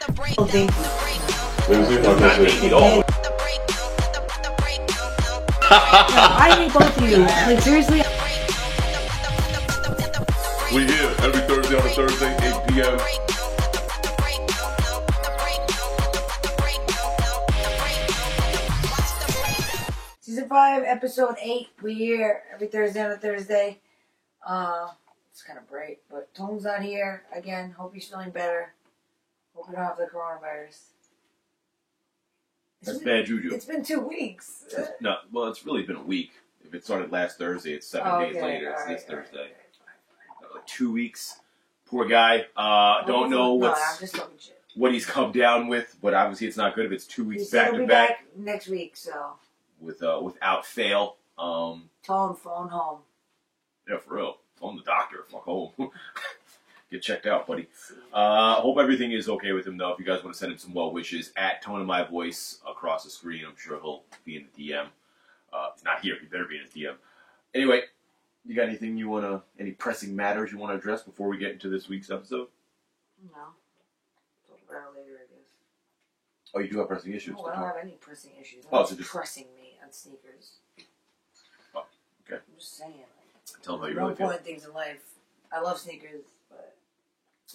Okay. I hate both of you. Like, seriously. We here every Thursday on a Thursday, 8 p.m. Season 5, episode 8. We here every Thursday on a Thursday. It's kind of bright, but Tone's not here. Again, hope he's feeling better. Hope you don't have the coronavirus. That's bad juju. It's been 2 weeks. No, well, it's really been a week. If it started last Thursday, it's 7 days later. It's this Thursday. 2 weeks. Poor guy. Don't know what he's come down with, but obviously it's not good if it's 2 weeks back to back. Next week, so. Without fail. Tell him phone home. Yeah, for real. Phone the doctor. Fuck home. Get checked out, buddy. Hope everything is okay with him, though. If you guys want to send him some well wishes, at Tone of My Voice across the screen. I'm sure he'll be in the DM. If he's not here, he better be in his DM. Anyway, you got anything you want to, any pressing matters you want to address before we get into this week's episode? No. Talk about it later, I guess. Oh, you do have pressing issues? No, I don't have any pressing issues. Oh, so just pressing me on sneakers. Oh, okay. I'm just saying. Tell them how you really feel. Important things in life. I love sneakers, but...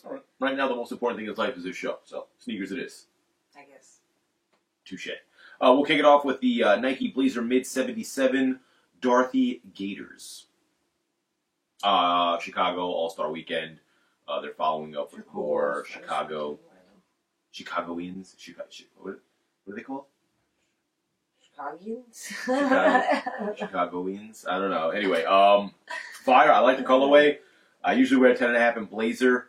All right. Right now, the most important thing in life is this show. So, sneakers it is. I guess. Touche. We'll kick it off with the Nike Blazer Mid 77 Dorothy Gators. Chicago All-Star Weekend. They're following up with more Chicagoans. What are they called? Chicagoans? I don't know. Anyway, fire. I like the colorway. I usually wear a 10.5 in Blazer.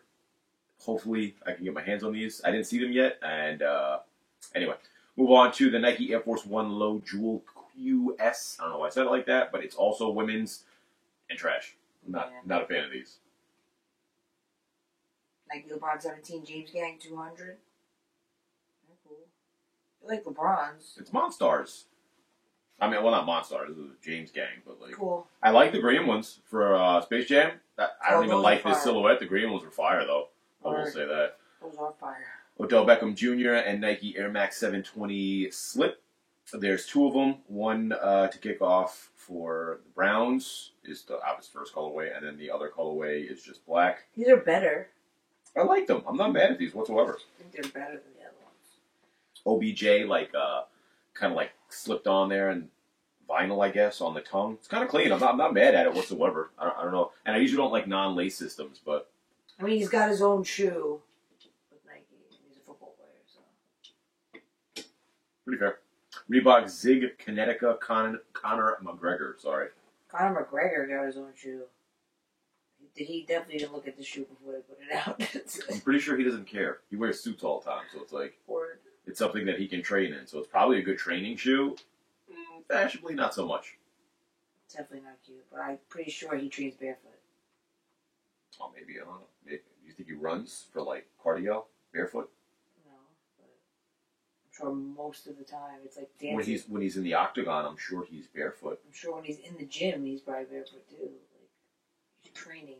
Hopefully, I can get my hands on these. I didn't see them yet. And anyway, move on to the Nike Air Force 1 Low Jewel QS. I don't know why I said it like that, but it's also women's and trash. I'm not a fan of these. Nike LeBron 17 James Gang 200. They're cool. You like LeBron's. It's Monstars. I mean, well, not Monstars. This is James Gang, but like, cool. I like the green ones for Space Jam. I don't even like this silhouette. The green ones are fire, though. I will say that. Those are fire. Odell Beckham Jr. and Nike Air Max 720 Slip. There's 2 of them. One to kick off for the Browns is the obvious first colorway, and then the other colorway is just black. These are better. I like them. I'm not mad at these whatsoever. I think they're better than the other ones. OBJ, kind of like slipped on there and vinyl, I guess, on the tongue. It's kind of clean. I'm not mad at it whatsoever. I don't know. And I usually don't like non-lace systems, but... I mean, he's got his own shoe with Nike. He's a football player, so... Pretty fair. Reebok Zig Kinetica Conor McGregor, sorry. Conor McGregor got his own shoe. He definitely didn't look at the shoe before they put it out. I'm pretty sure he doesn't care. He wears suits all the time, so it's like... Word. It's something that he can train in, so it's probably a good training shoe. Fashionably, not so much. Definitely not cute, but I'm pretty sure he trains barefoot. Oh, maybe, I don't know. Maybe. You think he runs for, like, cardio, barefoot? No, but I'm sure most of the time it's like dancing. When he's in the octagon, I'm sure he's barefoot. I'm sure when he's in the gym, he's probably barefoot, too. Like, he's training.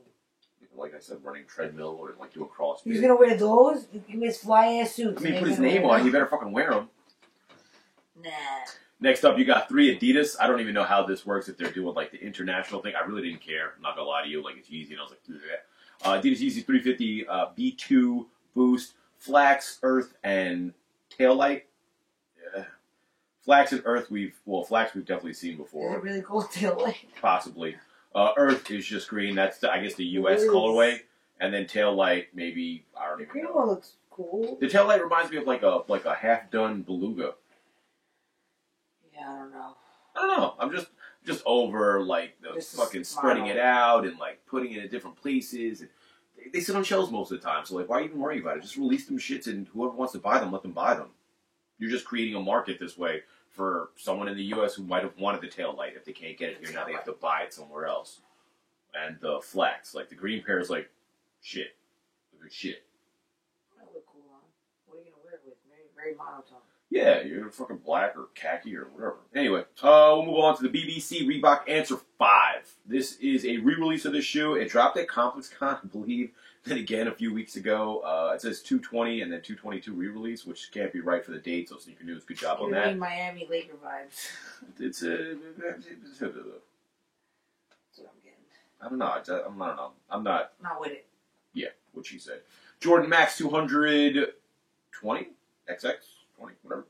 Like I said, running treadmill or, like, doing CrossFit. He's gonna wear those? He wears fly-ass suits. I mean, put his name on it. He better fucking wear them. Nah. Next up, you got 3 Adidas. I don't even know how this works if they're doing, like, the international thing. I really didn't care. I'm not gonna lie to you. Like, it's Yeezy, and I was like, yeah. Adidas Yeezy 350 B2 Boost, Flax, Earth, and Taillight. Yeah. Flax and Earth, Flax we've definitely seen before. Is it really cool Taillight? Possibly. Earth is just green. That's, I guess, the U.S. colorway. And then Taillight, maybe, I don't even know. The green one looks cool. The Taillight reminds me of, like a half-done Beluga. Yeah, I don't know. I don't know. I'm just over, like, the fucking spreading it out and, like, putting it in different places. And they sit on shelves most of the time, so, like, why even worry about it? Just release them shits, and whoever wants to buy them, let them buy them. You're just creating a market this way for someone in the U.S. who might have wanted the Taillight. If they can't get it here, now they have to buy it somewhere else. And the Flax, like, the green pair is, like, shit. Look at shit. That look cool on. What are you going to wear it with? Very monotone. Yeah, you're fucking black or khaki or whatever. Anyway, we'll move on to the BBC Reebok Answer 5. This is a re-release of this shoe. It dropped at ComplexCon, I believe, Then again, a few weeks ago, it says 220 and then 222 re-release, which can't be right for the date. So Sneaker News, good job on that. Miami Laker vibes. It's That's what I'm getting. I don't know. I'm not with it. Yeah, what she said. Jordan Max 220 XX 20 whatever.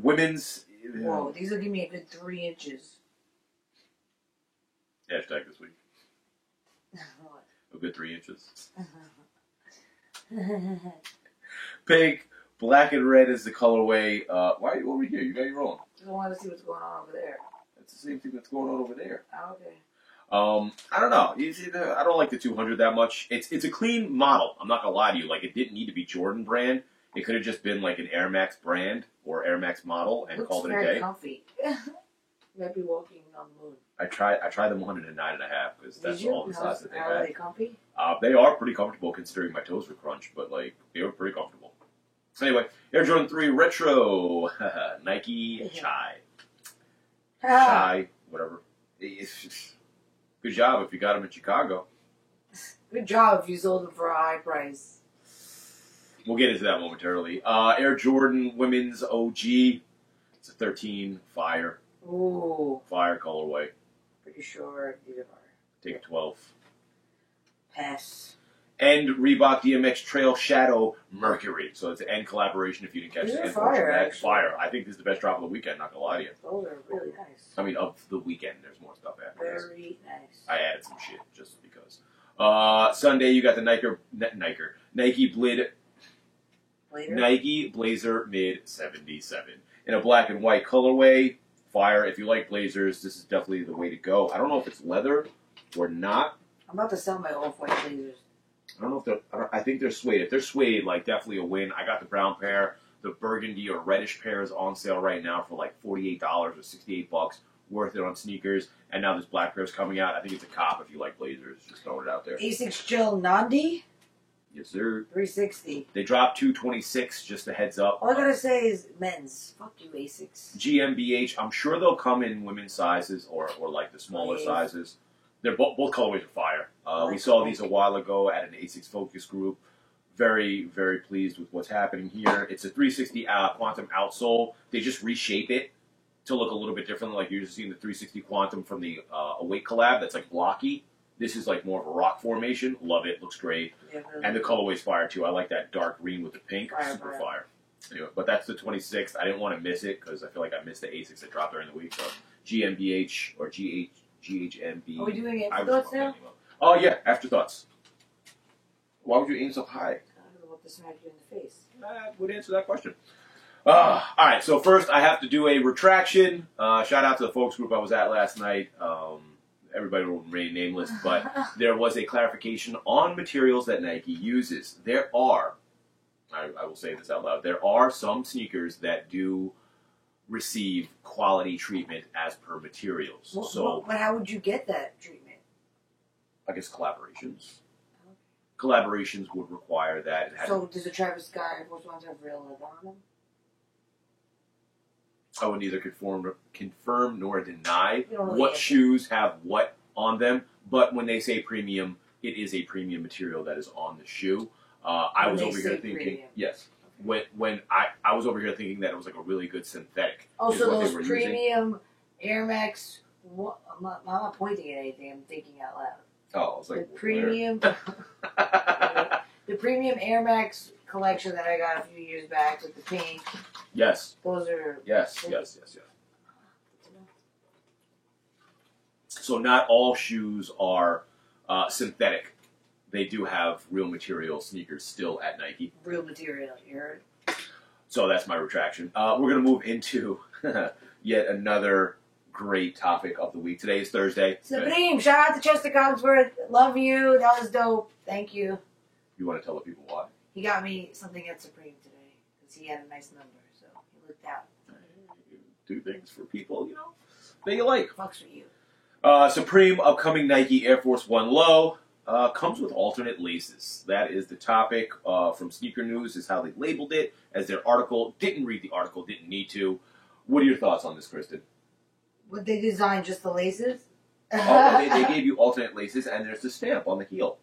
Women's. Whoa, these will give me a good 3 inches. Hashtag this week. What? A good 3 inches. Pink, black and red is the colorway. Why are you over here? You got your own. I want to see what's going on over there. It's the same thing that's going on over there. Oh, okay. I don't know. You see, I don't like the 200 that much. It's a clean model. I'm not gonna lie to you. Like, it didn't need to be Jordan brand. It could have just been like an Air Max brand or Air Max model and called it a day. Very comfy. Might be walking on the moon. I tried them on in a 9.5 because that's all the size that they had. Are they comfy? They are pretty comfortable considering my toes were crunched, but like they were pretty comfortable. So anyway, Air Jordan 3 Retro, Nike Chai, whatever. Good job if you got them in Chicago. Good job if you sold them for a high price. We'll get into that momentarily. Air Jordan Women's OG. It's a 13 Fire. Ooh. Fire colorway. Pretty sure these are fire. Take a 12. Pass. And Reebok DMX Trail Shadow Mercury. So it's an end collaboration if you didn't catch These the are end fire, actually. Fire. I think this is the best drop of the weekend, not gonna lie to you. Those are really nice. I mean, of the weekend, there's more stuff after this. Very nice. I added some shit just because. Sunday, you got the Nike Nike Blazer Mid 77 in a black and white colorway. Fire. If you like blazers, this is definitely the way to go. I don't know if it's leather or not. I'm about to sell my off-white blazers. I don't know if I think they're suede. If they're suede, like, definitely a win. I got the brown pair. The burgundy or reddish pair is on sale right now for like $48 or $68. Worth it on sneakers. And now this black pair is coming out. I think it's a cop if you like blazers. Just throwing it out there. Asics Jill Nandi. Yes, sir. 360. They dropped 226. Just a heads up. All I gotta say is men's. Fuck you, Asics. GmbH. I'm sure they'll come in women's sizes or like the smaller sizes. They're both colorways are fire. We saw these a while ago at an Asics focus group. Very, very pleased with what's happening here. It's a 360 Quantum outsole. They just reshape it to look a little bit different. Like you're just seeing the 360 Quantum from the Awake collab. That's like blocky. This is like more of a rock formation. Love it. Looks great. Yeah, really. And the colorway's fire too. I like that dark green with the pink. Super fire. Anyway, but that's the 26th. I didn't want to miss it because I feel like I missed the Asics that dropped during the week. So GmbH or GHMB. Are we doing afterthoughts now? Oh, yeah, afterthoughts. Why would you aim so high? I don't know what to smack you in the face. I would answer that question. All right, so first I have to do a retraction. Shout out to the folks group I was at last night. Everybody will remain nameless, but there was a clarification on materials that Nike uses. There are, I will say this out loud, there are some sneakers that do receive quality treatment as per materials. But how would you get that treatment? I guess collaborations. Okay. Collaborations would require that. So does the Travis Scott Air Force Ones have real leather on them? I would neither confirm nor deny what shoes have what on them. But when they say premium, it is a premium material that is on the shoe. I was over here thinking, premium. Yes. When I was over here thinking that it was like a really good synthetic. Oh, so those premium Air Max. I'm not pointing at anything. I'm thinking out loud. Oh, I was like, the premium. The premium Air Max collection that I got a few years back with the pink. Yes. Those are. Yes. So not all shoes are synthetic. They do have real material sneakers still at Nike. Real material, you heard? So that's my retraction. We're going to move into yet another great topic of the week. Today is Thursday. Supreme! Shout out to Chester Cogsworth. Love you. That was dope. Thank you. You want to tell the people why? He got me something at Supreme today because he had a nice number, so he looked out. You do things for people, that you like. Fucks with you. Supreme upcoming Nike Air Force One Low. Comes with alternate laces. That is the topic from Sneaker News, is how they labeled it as their article. Didn't read the article, didn't need to. What are your thoughts on this, Kristen? Would they design just the laces? They gave you alternate laces, and there's the stamp on the heel.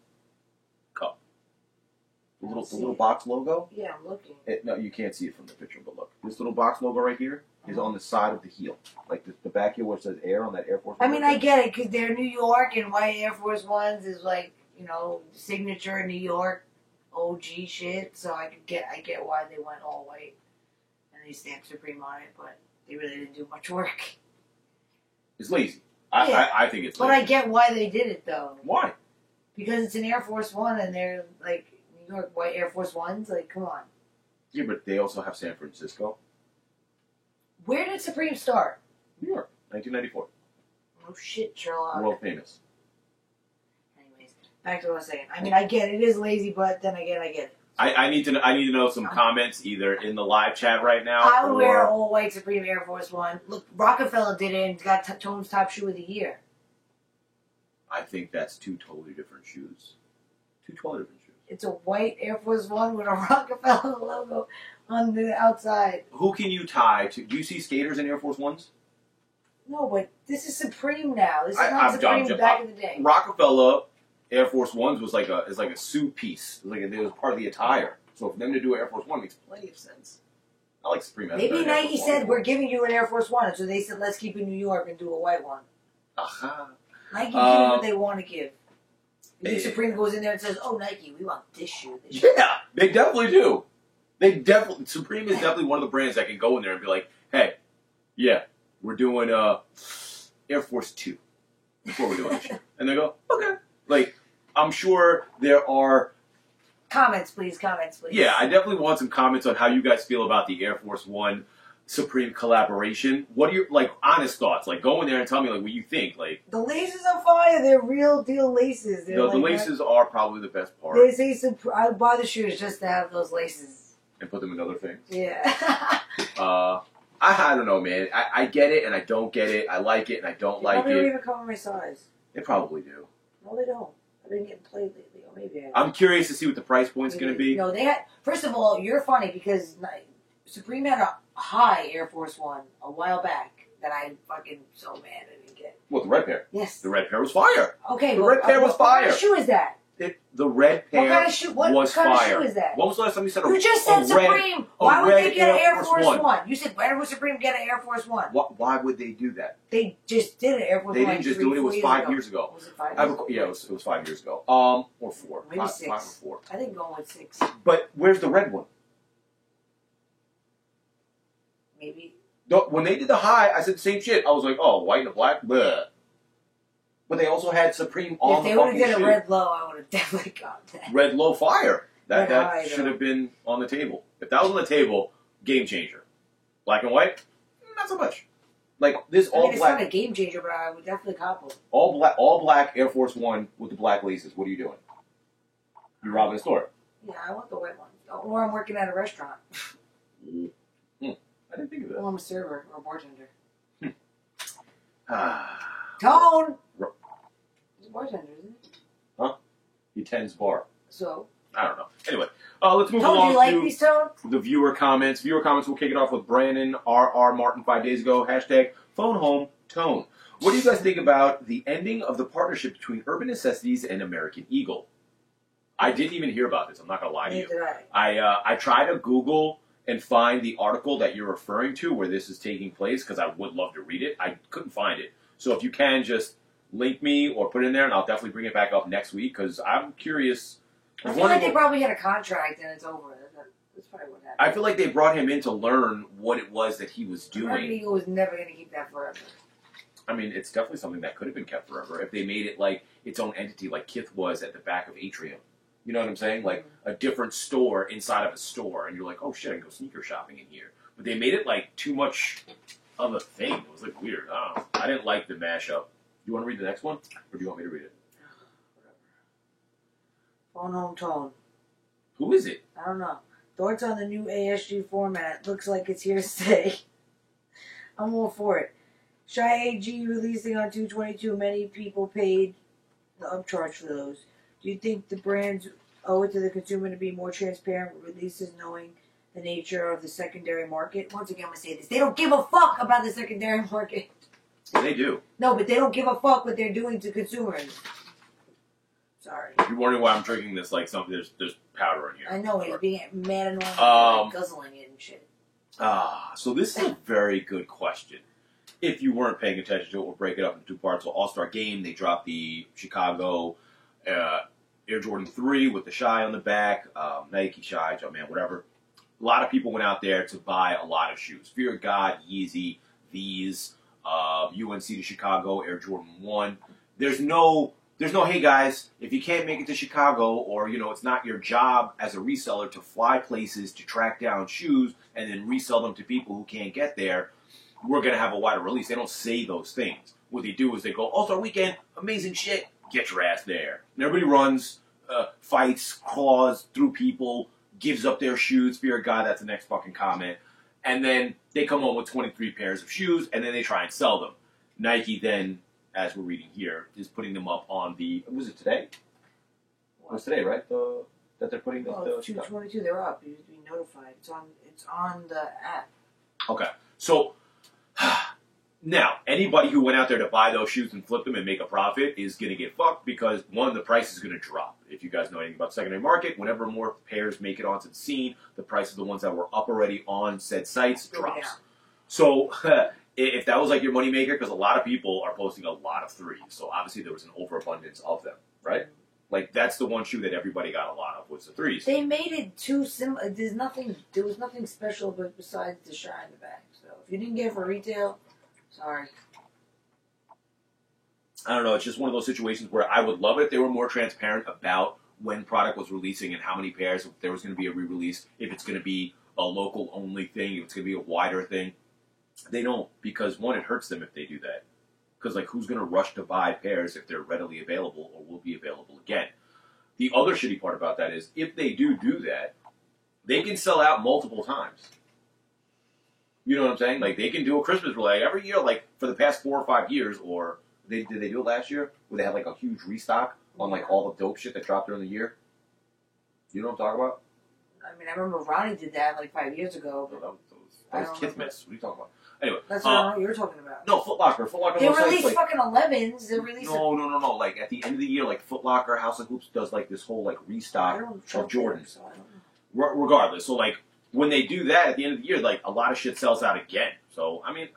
The little box logo. Yeah, I'm looking. No, you can't see it from the picture, but look, this little box logo right here is on the side of the heel, like the back heel where it says Air on that Air Force One. I mean, I get it because they're New York and white Air Force Ones is like, you know, signature New York OG shit. So I get why they went all white and they stamped Supreme on it, but they really didn't do much work. It's lazy. Yeah. I think it's lazy. But I get why they did it though. Why? Because it's an Air Force One and they're like New York white Air Force Ones. Like, come on. Yeah, but they also have San Francisco. Where did Supreme start? New York, 1994. Oh shit, Sherlock. World famous. Anyways, back to what I was saying. I mean, I get it. It is lazy, but then again, I get it. I need to know some comments either in the live chat right now. I would wear all white Supreme Air Force One. Look, Rockefeller did it and got Tone's top shoe of the year. I think that's two totally different shoes. Two totally different shoes. It's a white Air Force One with a Rockefeller logo on the outside. Who can you tie to? Do you see skaters in Air Force Ones? No, but this is Supreme now. This is not Supreme back in the day. Rockefeller Air Force Ones was like a suit piece. It was part of the attire. So for them to do an Air Force One makes plenty of sense. I like Supreme. Maybe Nike said, we're giving you an Air Force One. So they said, let's keep it in New York and do a white one. Aha. Nike give what they want to give. Maybe Supreme goes in there and says, oh, Nike, we want this shoe. Yeah, they definitely do. Supreme is definitely one of the brands that can go in there and be like, hey, yeah, we're doing Air Force 2 before we're doing this shit. And they go, okay. Like, I'm sure there are... Comments, please. Yeah, I definitely want some comments on how you guys feel about the Air Force One Supreme collaboration. What are your, like, honest thoughts? Like, go in there and tell me, like, what you think. Like, the laces are fire. They're real deal laces. The laces are probably the best part. They say I would buy the shoes just to have those laces. And put them in other things. Yeah. I don't know, man. I get it and I don't get it. I like it and I don't like it. They don't even cover my size. They probably do. No, they don't. I've been getting played lately. Or maybe I'm curious to see what the price point's going to be. No, they had... First of all, you're funny because Supreme had a high Air Force One a while back that I'm fucking so mad I didn't get. What, the red pair? Yes. The red pair was fire. Okay, the red pair was fire. What kind of shoe is that? The red pair what kind of shoe? What was kind fire. Of shoe is that? When was the last time you said You just said Supreme. Why would they get an Air Force One? You said, why would Supreme get an Air Force One? Why would they do that? They just did an Air Force One. They didn't just do it. It was 5 years ago. Was it 5 years ago? Yeah, it was 5 years ago. Or 4. Maybe 6. 5 or 4. I think going with 6. But where's the red one? Maybe. When they did the high, I said the same shit. I was like, oh, white and black, bleh. But they also had Supreme on the fucking shoe. If they would have did a red low, I would have definitely got that. Red low fire. That should have been on the table. If that was on the table, game changer. Black and white, not so much. Like this all black. It's not a game changer, but I would definitely cop them. All black Air Force One with the black laces. What are you doing? You robbing a store? Yeah, I want the white ones. Or I'm working at a restaurant. I didn't think of that. Well, I'm a server or a bartender. Ah. Tone! He's a bartender, isn't he? Huh? He tends bar. So? I don't know. Anyway, let's move Tone, along do you like these, Tone? The viewer comments. Viewer comments, we'll kick it off with Brandon R.R. Martin 5 days ago. Hashtag phone home Tone. What do you guys think about the ending of the partnership between Urban Necessities and American Eagle? I didn't even hear about this. I'm not going to lie to you. I tried to Google and find the article that you're referring to where this is taking place because I would love to read it. I couldn't find it. So if you can, just link me or put it in there, and I'll definitely bring it back up next week because I'm curious. I feel like they probably had a contract and it's over. That's probably what happened. I feel like they brought him in to learn what it was that he was doing. American Eagle was never going to keep that forever. I mean, it's definitely something that could have been kept forever if they made it like its own entity, like Kith was at the back of Atrium. You know what I'm saying? Like a different store inside of a store, and you're like, oh shit, I can go sneaker shopping in here. But they made it like too much of a thing. It was like weird. I don't know. I didn't like the mashup. You want to read the next one, or do you want me to read it? Phone home Tone. Who is it? I don't know. Thoughts on the new ASG format. Looks like it's here to stay. I'm all for it. Shy AG releasing on 2/22. Many people paid the upcharge for those. Do you think the brands owe it to the consumer to be more transparent with releases, knowing the nature of the secondary market? Once again, I'm going to say this. They don't give a fuck about the secondary market. Well, they do. No, but they don't give a fuck what they're doing to consumers. Sorry. You're wondering why I'm drinking this like something. There's powder in here. I know he's being mad and like guzzling it and shit. So this is a very good question. If you weren't paying attention to it, we'll break it up into two parts. So All-Star Game, they dropped the Chicago Air Jordan 3 with the Shy on the back, Nike, Shy, Jumpman, whatever. A lot of people went out there to buy a lot of shoes. Fear of God, Yeezy, these, UNC to Chicago, Air Jordan 1. There's no, hey guys, if you can't make it to Chicago or, it's not your job as a reseller to fly places to track down shoes and then resell them to people who can't get there, we're going to have a wider release. They don't say those things. What they do is they go, All-Star Weekend, amazing shit, get your ass there. And everybody runs, fights, claws through people, gives up their shoes. Fear of God, that's the next fucking comment. And then they come home with 23 pairs of shoes, and then they try and sell them. Nike then, as we're reading here, is putting them up on the, was it today? It was today, right? That they're putting the 222, they're up. You have to be notified. It's on the app. Okay. So, now, anybody who went out there to buy those shoes and flip them and make a profit is going to get fucked because, one, the price is going to drop. If you guys know anything about the secondary market, whenever more pairs make it onto the scene, the price of the ones that were up already on said sites drops. Yeah. So, if that was like your moneymaker, because a lot of people are posting a lot of threes, so obviously there was an overabundance of them, right? Like, that's the one shoe that everybody got a lot of, was the threes. They made it too similar. There was nothing special besides the shine in the back. So, if you didn't get it for retail, sorry. I don't know. It's just one of those situations where I would love it if they were more transparent about when product was releasing and how many pairs, if there was going to be a re-release, if it's going to be a local-only thing, if it's going to be a wider thing. They don't, because, one, it hurts them if they do that. Because, like, who's going to rush to buy pairs if they're readily available or will be available again? The other shitty part about that is, if they do that, they can sell out multiple times. You know what I'm saying? Like, they can do a Christmas relay every year, like, for the past 4 or 5 years, or did they do it last year? Where they had, like, a huge restock on, like, all the dope shit that dropped during the year? You know what I'm talking about? I mean, I remember Ronnie did that, like, 5 years ago. But that was Kith Miss. What are you talking about? Anyway. That's what you were talking about. No, Foot Locker. Foot Locker. They released fucking 11s. They released... No. Like, at the end of the year, like, Foot Locker, House of Hoops does, like, this whole, like, restock of Jordans. So I don't know. Regardless. So, like, when they do that at the end of the year, like, a lot of shit sells out again. So, I mean,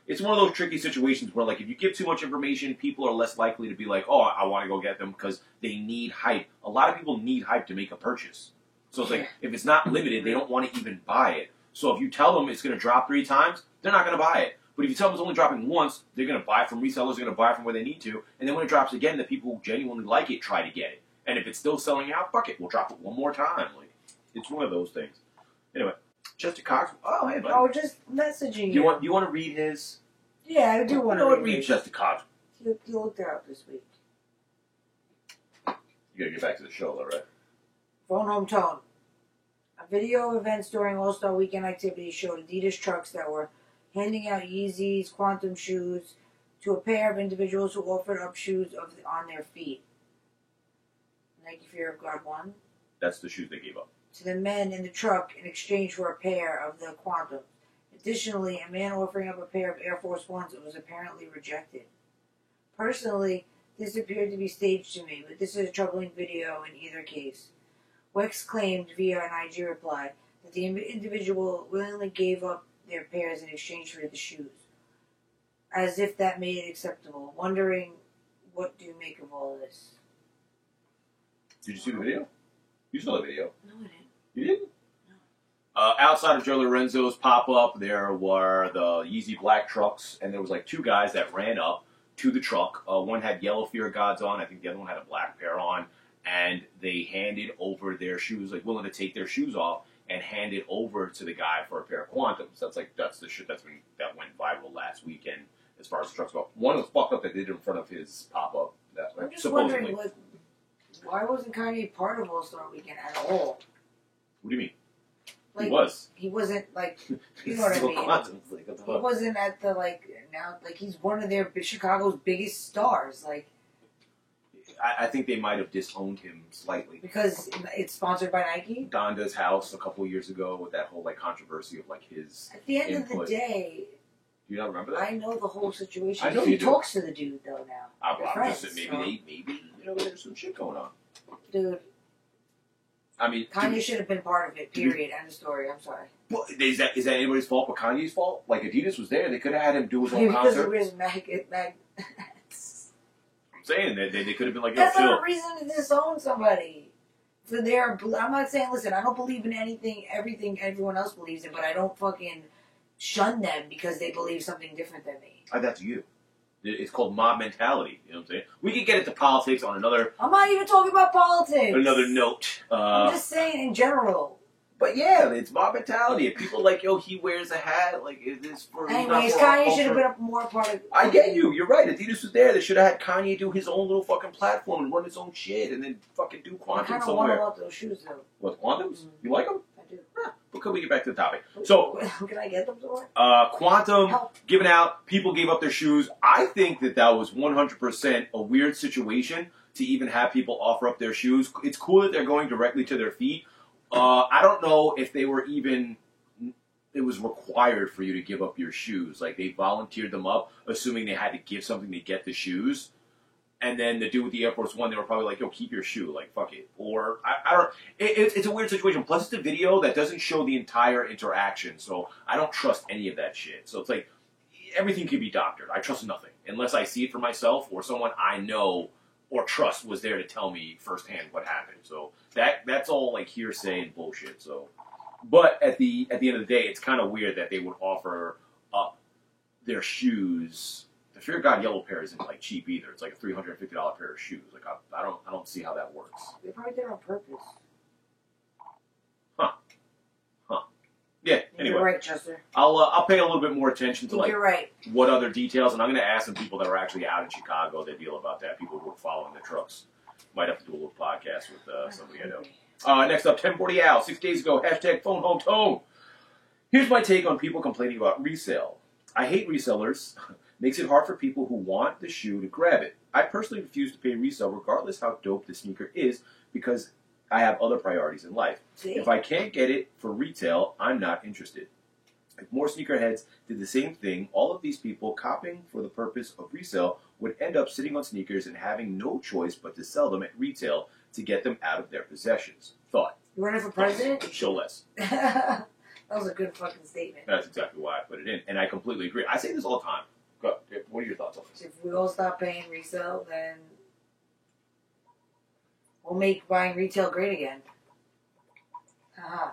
it's one of those tricky situations where, like, if you give too much information, people are less likely to be like, oh, I want to go get them because they need hype. A lot of people need hype to make a purchase. So it's like, if it's not limited, they don't want to even buy it. So if you tell them it's going to drop 3 times, they're not going to buy it. But if you tell them it's only dropping once, they're going to buy from resellers, they're going to buy from where they need to, and then when it drops again, the people who genuinely like it try to get it. And if it's still selling out, fuck it, we'll drop it one more time. Like, it's one of those things. Anyway, Chester Cox. Oh, hey, buddy. Oh, just messaging you. You want to read his? Yeah, I do want to read Chester Cox. You looked it up this week. You got to get back to the show, though, right? Phone home tone. A video of events during All-Star Weekend activities showed Adidas trucks that were handing out Yeezys, Quantum shoes to a pair of individuals who offered up shoes on their feet. Nike Fear of God 1. That's the shoes they gave up. To the men in the truck in exchange for a pair of the Quantum. Additionally, a man offering up a pair of Air Force Ones was apparently rejected. Personally, this appeared to be staged to me, but this is a troubling video in either case. Wex claimed via an IG reply that the individual willingly gave up their pairs in exchange for the shoes, as if that made it acceptable. Wondering, what do you make of all this? Did you see the video? You saw the video. No, I didn't. You didn't? No. Outside of Joe Lorenzo's pop-up, there were the Yeezy black trucks, and there was like 2 guys that ran up to the truck. One had yellow Fear of Gods on. I think the other one had a black pair on. And they handed over their shoes, like willing to take their shoes off and hand it over to the guy for a pair of Quantums. That's the shit that went viral last weekend as far as the trucks go. One was fucked up that they did in front of his pop-up. I'm just wondering, like, why wasn't Kanye part of All-Star Weekend at all? What do you mean? Like, he was. He wasn't, like, you know what I mean? Quantums, like, he wasn't at the, like, now, like, he's one of their Chicago's biggest stars, like. I think they might have disowned him slightly. Because it's sponsored by Nike? Donda's house a couple of years ago with that whole, like, controversy of, like, his At the end input. of the day... Do you not remember that? I know the whole situation. I know he you do. talks to the dude, though, now. I'm friends, just saying, maybe there's some shit going on. Dude. I mean, Kanye should have been part of it, period. End of story. I'm sorry. Well, is that anybody's fault but Kanye's fault? Like, Adidas was there. They could have had him do his own Because concert. it was magnets. I'm saying that they could have been like, that's chill. not a reason to disown somebody. For their, I'm not saying, listen, I don't believe in everything everyone else believes in, but I don't fucking shun them because they believe something different than me. That's you. It's called mob mentality. You know what I'm saying? We could get into politics on another... I'm not even talking about politics. Another note. I'm just saying in general. But yeah, it's mob mentality. If people like, yo, he wears a hat, like, is this for... Anyways, Kanye should have been more part of... I get you. You're right. Adidas was there. They should have had Kanye do his own little fucking platform and run his own shit and then fucking do Quantum somewhere. I kind of want about those shoes, though. What, Quantums? Mm-hmm. You like them? I do. Yeah. But can we get back to the topic? So, can I get them somewhere? Quantum, given out, people gave up their shoes. I think that was 100% a weird situation to even have people offer up their shoes. It's cool that they're going directly to their feet. I don't know if they were even... It was required for you to give up your shoes. Like, they volunteered them up, assuming they had to give something to get the shoes. And then the dude with the Air Force One, they were probably like, yo, keep your shoe. Like, fuck it. Or, I don't... It's a weird situation. Plus, it's a video that doesn't show the entire interaction. So, I don't trust any of that shit. So, it's like, everything can be doctored. I trust nothing. Unless I see it for myself or someone I know or trust was there to tell me firsthand what happened. So, that's all, like, hearsay and bullshit. So, but at the end of the day, it's kind of weird that they would offer up their shoes... The Fear of God yellow pair isn't like cheap either. It's like a $350 pair of shoes. Like I don't see how that works. They probably did it on purpose. Huh. Yeah. Anyway, you're right, Chester. I'll pay a little bit more attention to like you're right. What other details, and I'm going to ask some people that are actually out in Chicago that deal about that. People who are following the trucks. Might have to do a little podcast with somebody I know. Next up, 1040 Al. 6 days ago. # phone home tone. Here's my take on people complaining about resale. I hate resellers. Makes it hard for people who want the shoe to grab it. I personally refuse to pay resale regardless how dope the sneaker is because I have other priorities in life. If I can't get it for retail, I'm not interested. If more sneakerheads did the same thing, all of these people copying for the purpose of resale would end up sitting on sneakers and having no choice but to sell them at retail to get them out of their possessions. Thought. You running for president? Show less. That was a good fucking statement. That's exactly why I put it in. And I completely agree. I say this all the time. What are your thoughts on this? If we all stop paying resale, then we'll make buying retail great again.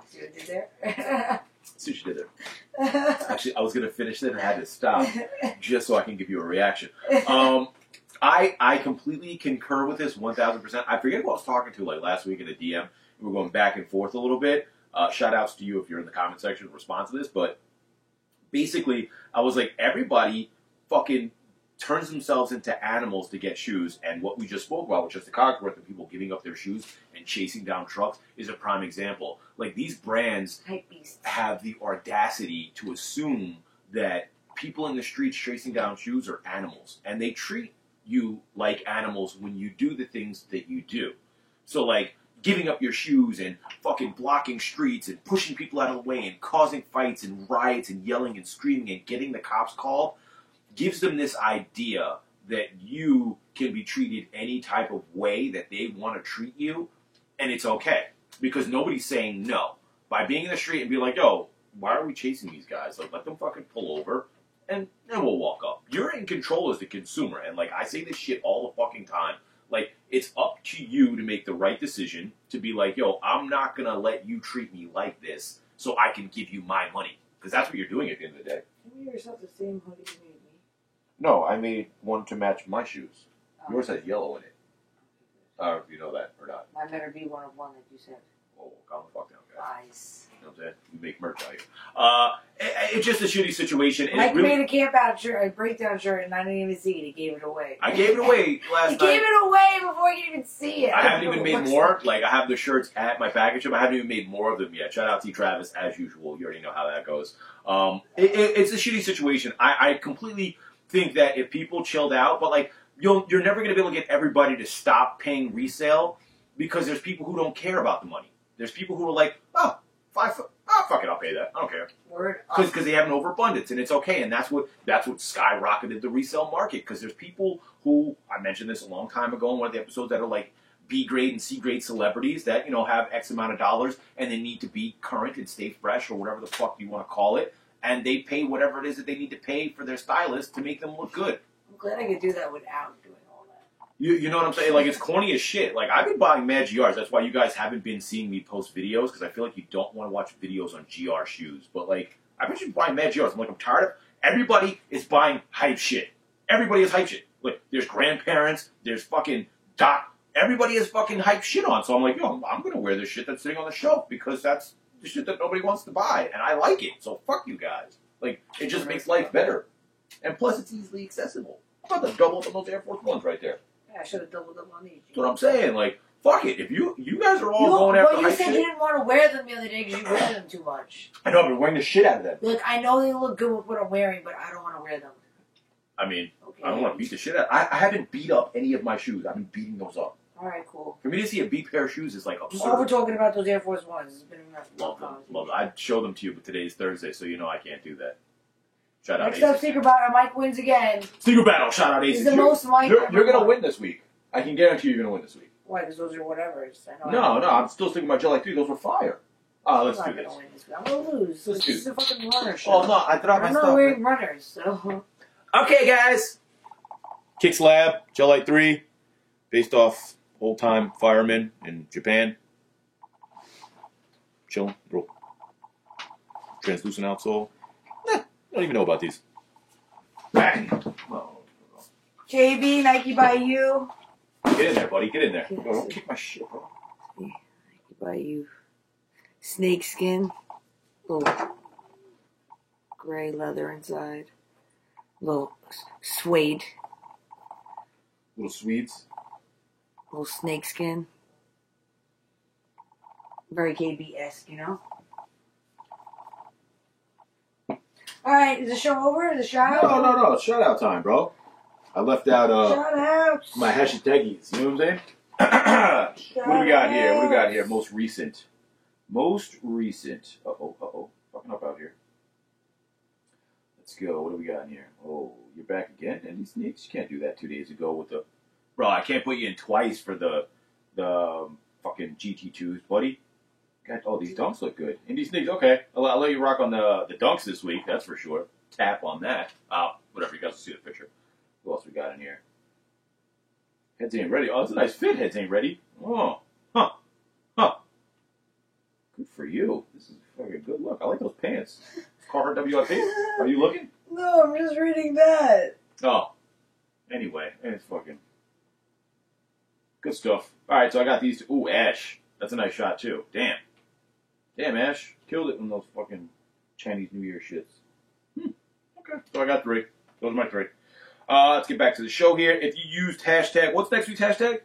See what I did there? See what you did there. Actually, I was going to finish it and I had to stop just so I can give you a reaction. I completely concur with this 1,000%. I forget who I was talking to like last week in a DM. We were going back and forth a little bit. Shout outs to you if you're in the comment section to respond to this. But basically, I was like, everybody fucking turns themselves into animals to get shoes, and what we just spoke about, which is the Cogsworth and people giving up their shoes and chasing down trucks, is a prime example. Like, these brands have the audacity to assume that people in the streets chasing down shoes are animals, and they treat you like animals when you do the things that you do. So, like, giving up your shoes and fucking blocking streets and pushing people out of the way and causing fights and riots and yelling and screaming and getting the cops called gives them this idea that you can be treated any type of way that they want to treat you, and it's okay. Because nobody's saying no. By being in the street and be like, yo, why are we chasing these guys? Like, let them fucking pull over, and then we'll walk up. You're in control as the consumer, and, like, I say this shit all the fucking time. Like, it's up to you to make the right decision to be like, yo, I'm not going to let you treat me like this so I can give you my money. Because that's what you're doing at the end of the day. You made yourself the same hoodie you made me. No, I made one to match my shoes. Yours has yellow in it. If you know that or not. I better be one of one, like you said. Oh, calm the fuck down, guys. Nice. You know what I'm saying? We make merch out here. It's just a shitty situation. Mike made a camp out shirt, a breakdown shirt, and I didn't even see it. He gave it away. I gave it away last night. He gave it away before you even see it. I haven't even made more. Like, I have the shirts at my package shop. I haven't even made more of them yet. Shout out to Travis, as usual. You already know how that goes. It's a shitty situation. I completely think that if people chilled out, but like, you're never going to be able to get everybody to stop paying resale because there's people who don't care about the money. There's people who are like, fuck it, I'll pay that. I don't care. Word Because they have an overabundance, and it's okay, and that's what skyrocketed the resale market. Because there's people who, I mentioned this a long time ago in one of the episodes, that are like B grade and C grade celebrities that have X amount of dollars, and they need to be current and stay fresh, or whatever the fuck you want to call it, and they pay whatever it is that they need to pay for their stylist to make them look good. I'm glad I could do that without doing all that. You know what I'm saying? Like, it's corny as shit. Like, I've been buying mad GRs. That's why you guys haven't been seeing me post videos, because I feel like you don't want to watch videos on GR shoes. But, like, I've been buying mad GRs. I'm like, I'm tired of... Everybody is buying hype shit. Everybody is hype shit. Like, there's grandparents, there's fucking doc... Everybody has fucking hype shit on. So I'm like, yo, I'm going to wear this shit that's sitting on the shelf, because that's the shit that nobody wants to buy. And I like it. So fuck you guys. Like, it just makes life better. And plus, it's easily accessible. I'm about to double up on those Air Force Ones right there. Yeah, I should have doubled up on these. That's what I'm saying. Like, fuck it. If you guys are all going after But you said you didn't want to wear them the other day because you wear them too much. I know, I've been wearing the shit out of them. Look, I know they look good with what I'm wearing, but I don't want to wear them. I mean, Okay. I don't want to beat the shit out. I haven't beat up any of my shoes. I've been beating those up. Alright, cool. For me to see a beat pair of shoes is like absurd. While we're talking about those Air Force Ones, it's been enough. Love them. Love them. I'd show them to you, but today's Thursday, so you know I can't do that. Shout out Next up, Aces. Secret Battle. Mike wins again. Secret Battle. Shout out Aces. He's the most Mike. You're going to win this week. I can guarantee you're going to win this week. Why? Because those are whatevers. No, I'm still sticking with my Jelly 3. Those were fire. Let's do this. I'm going to lose. Let's This do is a fucking runner show. Oh, no, I dropped my I'm stuff. not wearing runners, so... Okay, guys. Kicks Lab, Gelite 3, based off old-time firemen in Japan. Chilling, bro. Translucent outsole. I don't even know about these. Bang. Oh. JB, Nike by you. Get in there, buddy. Get in there. Yo, don't kick my shit, bro. Nike by you. Snake skin. Little gray leather inside. Little suede. Little Swedes. Little snake skin. Very KB-esque, you know? Alright, is the show over? Is the shout out? No. Shout out time, bro. I left out Shout out! my hashtagies. You know what I'm saying? What do we got here? Most recent. Uh-oh. Fucking up out here. Let's go. What do we got in here? Oh, you're back again? And these sneaks? You can't do that 2 days ago with the... Bro, I can't put you in twice for the fucking GT2s, buddy. God, these dunks look good. Indie sneaks, okay. I'll let you rock on the dunks this week, that's for sure. Tap on that. Whatever, you guys will see the picture. What else we got in here? Heads ain't ready. Oh, that's a nice fit. Heads ain't ready. Oh, huh. Good for you. This is a fucking good look. I like those pants. Carhartt WIP. Are you looking? No, I'm just reading that. Oh. Anyway, it's fucking good stuff. Alright, so I got these two. Ooh, Ash. That's a nice shot, too. Damn, Ash. Killed it in those fucking Chinese New Year shits. Okay, so I got 3. Those are my 3. Let's get back to the show here. If you used hashtag... What's next week's hashtag?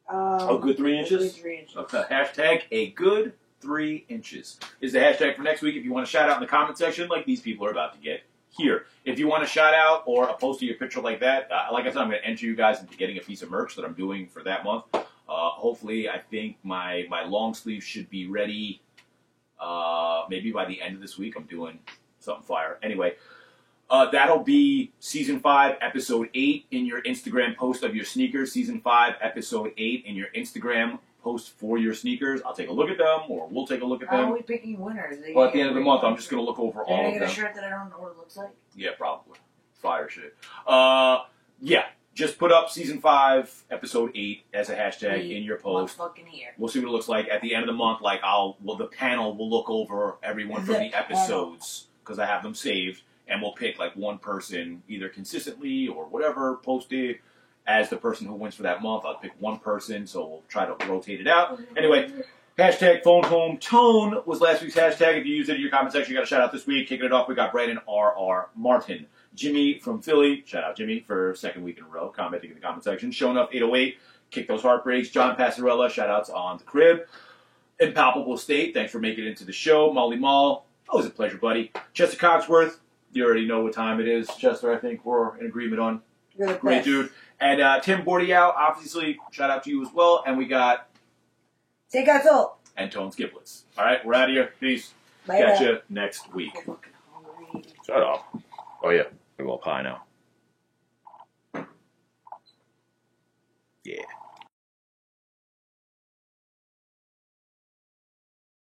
A good 3 inches? 3 inches. Okay, hashtag a good 3 inches is the hashtag for next week. If you want to shout out in the comment section like these people are about to get here. If you want to shout out or a post of your picture like that, like I said, I'm going to enter you guys into getting a piece of merch that I'm doing for that month. Hopefully, I think my long sleeve should be ready maybe by the end of this week. I'm doing something fire. Anyway, that'll be Season 5, Episode 8 in your Instagram post of your sneakers. Season 5, Episode 8 in your Instagram post for your sneakers. I'll take a look at them, or we'll take a look at them. How are we picking winners? Well, at the end of the month, I'm just going to look over all of Are them. get a shirt that I don't know what it looks like? Yeah, probably. Fire shit. Yeah. Just put up Season 5, Episode 8 as a hashtag in your post. Fucking here. We'll see what it looks like at the end of the month. Like, the panel will look over everyone from the episodes, because I have them saved, and we'll pick, like, one person, either consistently or whatever, posted as the person who wins for that month. I'll pick one person, so we'll try to rotate it out. Anyway, hashtag phone home tone was last week's hashtag. If you use it in your comment section, you got a shout out this week. Kicking it off, we got Brandon R.R. Martin. Jimmy from Philly, shout out Jimmy for second week in a row, commenting in the comment section. Showing up 808, kick those heartbreaks. John Passarella, shout outs on the crib. Impalpable State, thanks for making it into the show. Molly Mall, always a pleasure, buddy. Chester Cogsworth, you already know what time it is. Chester, I think we're in agreement on. You're the Great best. dude. And Tim Bordial, obviously, shout out to you as well. And we got... Take out Soul. And Tone Skiplets. All right, we're out of here. Peace. Later. Catch you next week. I'm fucking hungry. Shut up. Oh, yeah. I want pie now. Yeah.